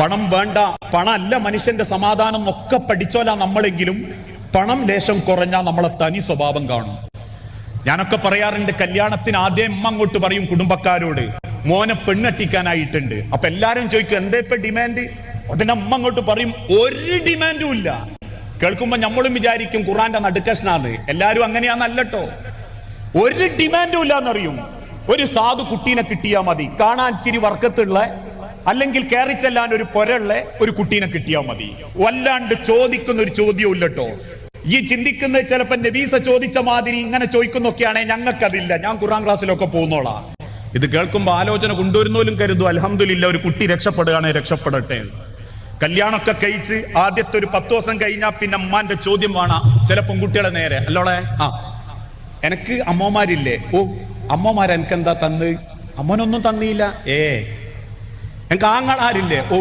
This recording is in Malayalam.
പണം വേണ്ട, പണമല്ല മനുഷ്യന്റെ സമാധാനം എന്നൊക്കെ പഠിച്ചോലാ നമ്മളെങ്കിലും പണം ലേശം കുറഞ്ഞാൽ നമ്മളെ തനി സ്വഭാവം കാണും. ഞാനൊക്കെ പറയാറുണ്ട്, കല്യാണത്തിന് ആദ്യം അമ്മ അങ്ങോട്ട് പറയും കുടുംബക്കാരോട്, മോനെ പെണ്ണെട്ടിക്കാനായിട്ടുണ്ട്. അപ്പൊ എല്ലാരും ചോദിക്കും എന്താ ഇപ്പൊ ഡിമാൻഡ്? അതിന്റെ അമ്മ അങ്ങോട്ട് പറയും ഒരു ഡിമാൻഡും ഇല്ല. കേൾക്കുമ്പോ നമ്മളും വിചാരിക്കും ഖുറാന്റെ നടുക്കഷ്ണാണ്. എല്ലാരും അങ്ങനെയാന്നല്ലോ. ഒരു ഡിമാൻഡും ഇല്ലാന്നറിയും. ഒരു സാധു കുട്ടീനെ കിട്ടിയാ മതി, കാണാൻ ഇച്ചിരി വർക്കത്തുള്ള, അല്ലെങ്കിൽ കയറി ചെല്ലാൻ ഒരു പൊരള്ള ഒരു കുട്ടീനെ കിട്ടിയാ മതി. വല്ലാണ്ട് ചോദിക്കുന്ന ഒരു ചോദ്യവും ഇല്ലട്ടോ. ഈ ചിന്തിക്കുന്നത് ചിലപ്പോ നബീസ ചോദിച്ച മാതിരി ഇങ്ങനെ ചോദിക്കുന്നൊക്കെയാണെ ഞങ്ങൾക്കതില്ല, ഞാൻ ഖുറാൻ ക്ലാസ്സിലൊക്കെ പോകുന്നോളാ. ഇത് കേൾക്കുമ്പോ ആലോചന കൊണ്ടുവരുന്നോലും കരുതും അൽഹംദുലില്ലാ ഒരു കുട്ടി രക്ഷപ്പെടുകയാണെ രക്ഷപ്പെടട്ടെ. കല്യാണമൊക്കെ കഴിച്ച് ആദ്യത്തെ ഒരു 10 ദിവസം കഴിഞ്ഞാൽ പിന്നെ അമ്മാന്റെ ചോദ്യം വേണം ചില പെൺകുട്ടികളെ നേരെ. അല്ലോളെ, എനക്ക് അമ്മമാരില്ലേ? ഓ, അമ്മമാർ എനിക്കെന്താ തന്ന്? അമ്മനൊന്നും തന്നില്ല. എനിക്ക് ആങ്ങളാരില്ലേ? ഓ,